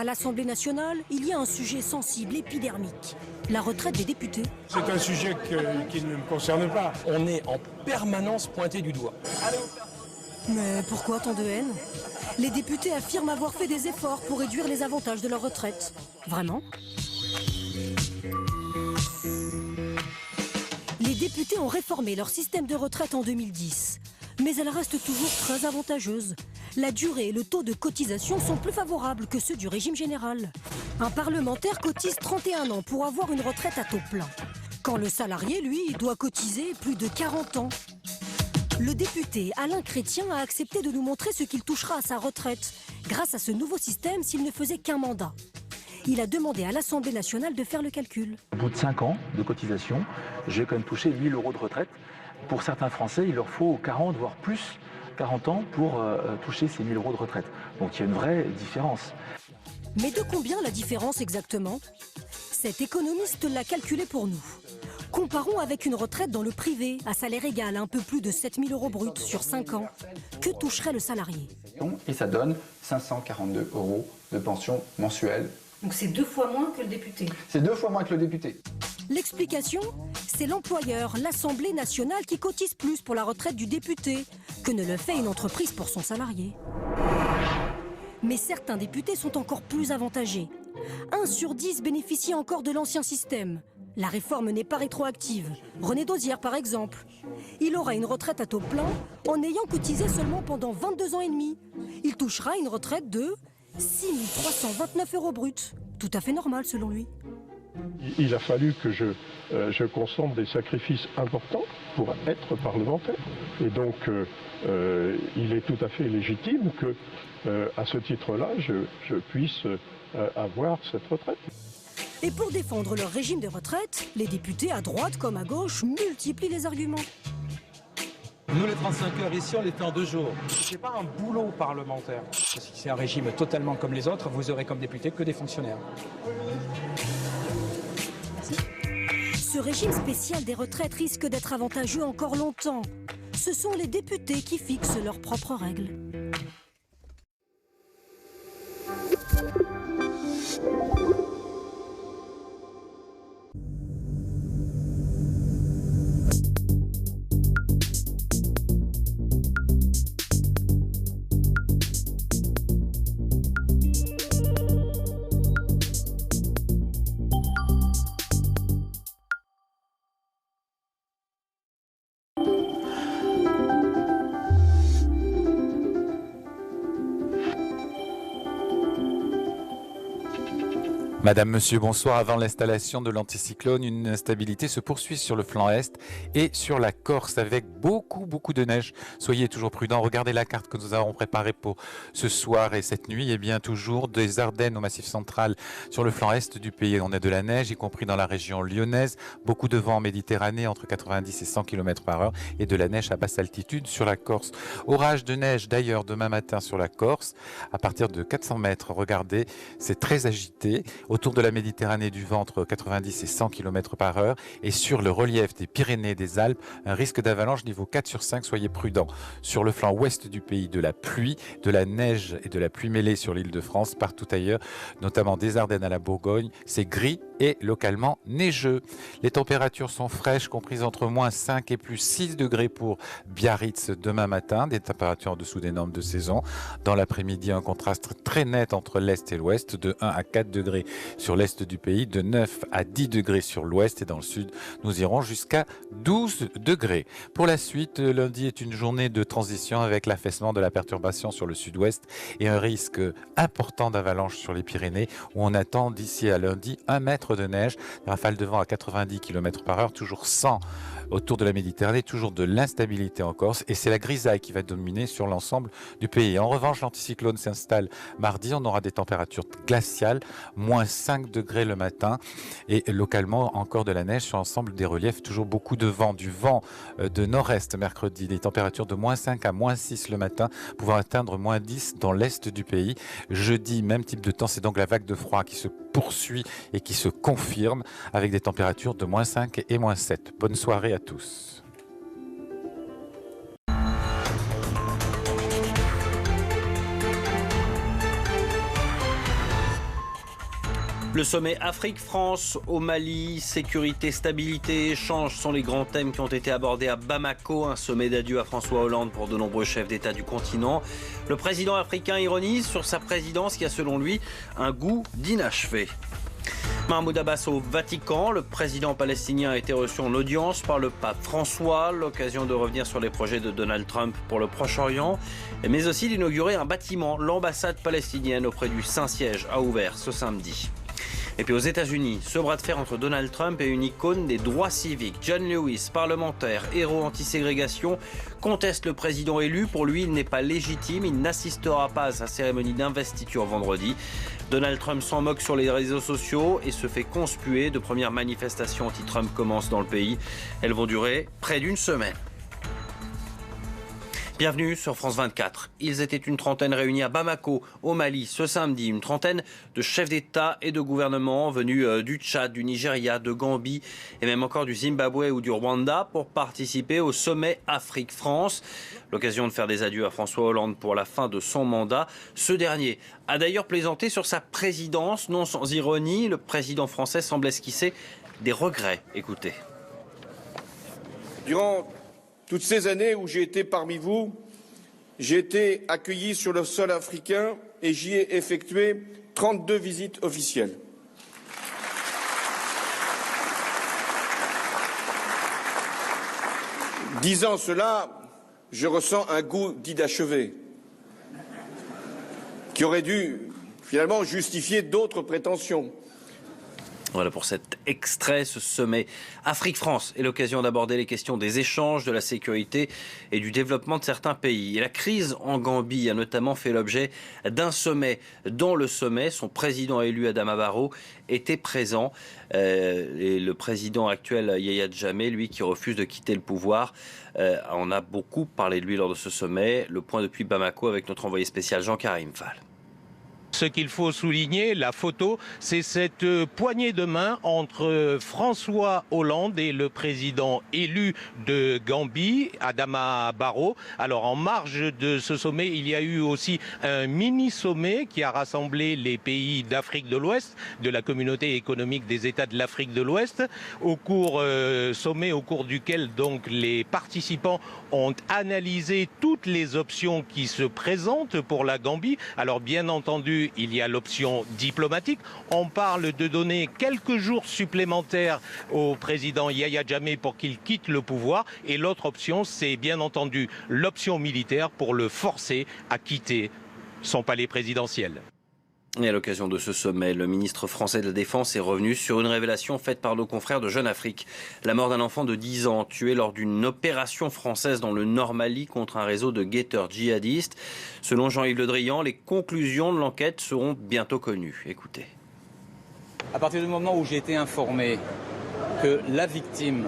À l'Assemblée nationale, il y a un sujet sensible, épidermique. La retraite des députés. C'est un sujet qui ne me concerne pas. On est en permanence pointé du doigt. Mais pourquoi tant de haine? Les députés affirment avoir fait des efforts pour réduire les avantages de leur retraite. Vraiment? Les députés ont réformé leur système de retraite en 2010. Mais elle reste toujours très avantageuse. La durée et le taux de cotisation sont plus favorables que ceux du régime général. Un parlementaire cotise 31 ans pour avoir une retraite à taux plein. Quand le salarié, lui, doit cotiser plus de 40 ans. Le député Alain Chrétien a accepté de nous montrer ce qu'il touchera à sa retraite grâce à ce nouveau système s'il ne faisait qu'un mandat. Il a demandé à l'Assemblée nationale de faire le calcul. Au bout de 5 ans de cotisation, j'ai quand même touché 1 000 € de retraite. Pour certains Français, il leur faut 40, voire plus, 40 ans pour toucher ces 1 000 € de retraite. Donc il y a une vraie différence. Mais de combien la différence exactement? Cet économiste l'a calculé pour nous. Comparons avec une retraite dans le privé, à salaire égal, un peu plus de 7 000 € bruts sur 5 ans. Que toucherait le salarié? Et ça donne 542 € de pension mensuelle. Donc c'est 2 fois moins que le député. C'est 2 fois moins que le député. L'explication, c'est l'employeur, l'Assemblée nationale, qui cotise plus pour la retraite du député que ne le fait une entreprise pour son salarié. Mais certains députés sont encore plus avantagés. 1 sur 10 bénéficie encore de l'ancien système. La réforme n'est pas rétroactive. René Dosière, par exemple. Il aura une retraite à taux plein en ayant cotisé seulement pendant 22 ans et demi. Il touchera une retraite de 6 329 € bruts. Tout à fait normal, selon lui. Il a fallu que je consente des sacrifices importants pour être parlementaire. Et donc, il est tout à fait légitime que, à ce titre-là, je puisse avoir cette retraite. Et pour défendre leur régime de retraite, les députés, à droite comme à gauche, multiplient les arguments. Nous, les 35 heures ici, on les fait en 2 jours. C'est pas un boulot parlementaire. Si c'est un régime totalement comme les autres, vous aurez comme député que des fonctionnaires. Ce régime spécial des retraites risque d'être avantageux encore longtemps. Ce sont les députés qui fixent leurs propres règles. Madame, Monsieur, bonsoir. Avant l'installation de l'anticyclone, une instabilité se poursuit sur le flanc est et sur la Corse avec beaucoup de neige. Soyez toujours prudents. Regardez la carte que nous avons préparée pour ce soir et cette nuit. Et bien toujours des Ardennes au Massif central sur le flanc est du pays. On a de la neige, y compris dans la région lyonnaise. Beaucoup de vent en Méditerranée entre 90 et 100 km/h et de la neige à basse altitude sur la Corse. Orage de neige d'ailleurs demain matin sur la Corse à partir de 400 mètres. Regardez, c'est très agité. Autour de la Méditerranée, du vent entre 90 et 100 km/h. Et sur le relief des Pyrénées et des Alpes, un risque d'avalanche niveau 4 sur 5, soyez prudents. Sur le flanc ouest du pays, de la pluie, de la neige et de la pluie mêlée sur l'île de France, partout ailleurs, notamment des Ardennes à la Bourgogne, c'est gris et localement neigeux. Les températures sont fraîches, comprises entre moins 5 et plus 6 degrés pour Biarritz demain matin, des températures en dessous des normes de saison. Dans l'après-midi, un contraste très net entre l'est et l'ouest, de 1 à 4 degrés sur l'est du pays, de 9 à 10 degrés sur l'ouest et dans le sud, nous irons jusqu'à 12 degrés. Pour la suite, lundi est une journée de transition avec l'affaissement de la perturbation sur le sud-ouest et un risque important d'avalanche sur les Pyrénées où on attend d'ici à lundi 1 mètre de neige, rafale de vent à 90 km/h, toujours 100 autour de la Méditerranée, toujours de l'instabilité en Corse et c'est la grisaille qui va dominer sur l'ensemble du pays. En revanche, l'anticyclone s'installe mardi, on aura des températures glaciales, moins 5 degrés le matin et localement encore de la neige sur l'ensemble des reliefs, toujours beaucoup de vent, du vent de nord-est mercredi, des températures de moins 5 à moins 6 le matin, pouvant atteindre moins 10 dans l'est du pays. Jeudi, même type de temps, c'est donc la vague de froid qui se poursuit et qui se confirme avec des températures de moins 5 et moins 7. Bonne soirée à tous. Le sommet Afrique-France au Mali, sécurité, stabilité, échanges sont les grands thèmes qui ont été abordés à Bamako. Un sommet d'adieu à François Hollande pour de nombreux chefs d'État du continent. Le président africain ironise sur sa présidence qui a selon lui un goût d'inachevé. Mahmoud Abbas au Vatican, le président palestinien a été reçu en audience par le pape François, l'occasion de revenir sur les projets de Donald Trump pour le Proche-Orient, mais aussi d'inaugurer un bâtiment. L'ambassade palestinienne auprès du Saint-Siège a ouvert ce samedi. Et puis aux États-Unis, ce bras de fer entre Donald Trump et une icône des droits civiques. John Lewis, parlementaire, héros anti-ségrégation, conteste le président élu. Pour lui, il n'est pas légitime, il n'assistera pas à sa cérémonie d'investiture vendredi. Donald Trump s'en moque sur les réseaux sociaux et se fait conspuer. De premières manifestations anti-Trump commencent dans le pays. Elles vont durer près d'une semaine. Bienvenue sur France 24. Ils étaient une trentaine réunis à Bamako, au Mali, ce samedi. Une trentaine de chefs d'État et de gouvernement venus du Tchad, du Nigeria, de Gambie et même encore du Zimbabwe ou du Rwanda pour participer au sommet Afrique-France. L'occasion de faire des adieux à François Hollande pour la fin de son mandat. Ce dernier a d'ailleurs plaisanté sur sa présidence, non sans ironie. Le président français semble esquisser des regrets. Écoutez. Durant toutes ces années où j'ai été parmi vous, j'ai été accueilli sur le sol africain et j'y ai effectué 32 visites officielles. Disant cela, je ressens un goût d'inachevé qui aurait dû finalement justifier d'autres prétentions. Voilà pour cet extrait, ce sommet Afrique-France est l'occasion d'aborder les questions des échanges, de la sécurité et du développement de certains pays. Et la crise en Gambie a notamment fait l'objet d'un sommet. Dans le sommet, son président élu Adama Barrow était présent. Et le président actuel Yahya Jammeh, lui qui refuse de quitter le pouvoir, on a beaucoup parlé de lui lors de ce sommet. Le point depuis Bamako avec notre envoyé spécial Jean-Karim Fall. Ce qu'il faut souligner, la photo, c'est cette poignée de main entre François Hollande et le président élu de Gambie, Adama Barrow. Alors en marge de ce sommet, il y a eu aussi un mini-sommet qui a rassemblé les pays d'Afrique de l'Ouest, de la communauté économique des États de l'Afrique de l'Ouest, au cours duquel donc les participants ont analysé toutes les options qui se présentent pour la Gambie. Alors bien entendu, il y a l'option diplomatique. On parle de donner quelques jours supplémentaires au président Yahya Jammeh pour qu'il quitte le pouvoir. Et l'autre option, c'est bien entendu l'option militaire pour le forcer à quitter son palais présidentiel. Et à l'occasion de ce sommet, le ministre français de la Défense est revenu sur une révélation faite par nos confrères de Jeune Afrique. La mort d'un enfant de 10 ans tué lors d'une opération française dans le Nord Mali contre un réseau de guetteurs djihadistes. Selon Jean-Yves Le Drian, les conclusions de l'enquête seront bientôt connues. Écoutez. À partir du moment où j'ai été informé que la victime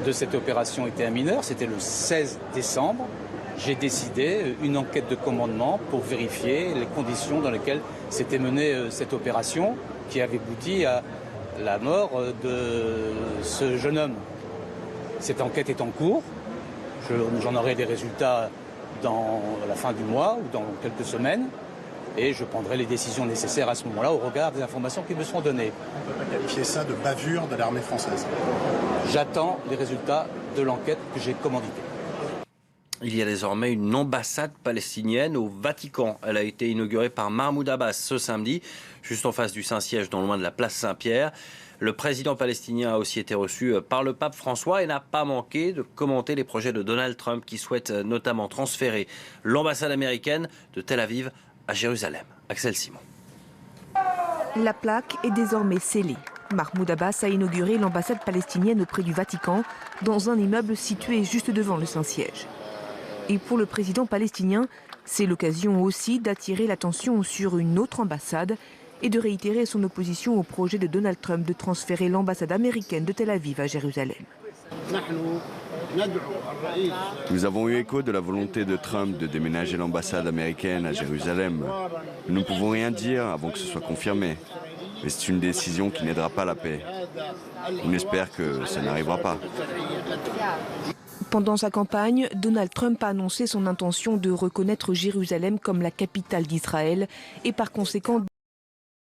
de cette opération était un mineur, c'était le 16 décembre, j'ai décidé une enquête de commandement pour vérifier les conditions dans lesquelles s'était menée cette opération qui avait abouti à la mort de ce jeune homme. Cette enquête est en cours. J'en aurai des résultats dans la fin du mois ou dans quelques semaines et je prendrai les décisions nécessaires à ce moment-là au regard des informations qui me seront données. On ne peut pas qualifier ça de bavure de l'armée française. J'attends les résultats de l'enquête que j'ai commanditée. Il y a désormais une ambassade palestinienne au Vatican. Elle a été inaugurée par Mahmoud Abbas ce samedi, juste en face du Saint-Siège, non loin de la place Saint-Pierre. Le président palestinien a aussi été reçu par le pape François et n'a pas manqué de commenter les projets de Donald Trump qui souhaite notamment transférer l'ambassade américaine de Tel Aviv à Jérusalem. Axel Simon. La plaque est désormais scellée. Mahmoud Abbas a inauguré l'ambassade palestinienne auprès du Vatican dans un immeuble situé juste devant le Saint-Siège. Et pour le président palestinien, c'est l'occasion aussi d'attirer l'attention sur une autre ambassade et de réitérer son opposition au projet de Donald Trump de transférer l'ambassade américaine de Tel Aviv à Jérusalem. Nous avons eu écho de la volonté de Trump de déménager l'ambassade américaine à Jérusalem. Nous ne pouvons rien dire avant que ce soit confirmé. Mais c'est une décision qui n'aidera pas la paix. On espère que ça n'arrivera pas. Pendant sa campagne, Donald Trump a annoncé son intention de reconnaître Jérusalem comme la capitale d'Israël et par conséquent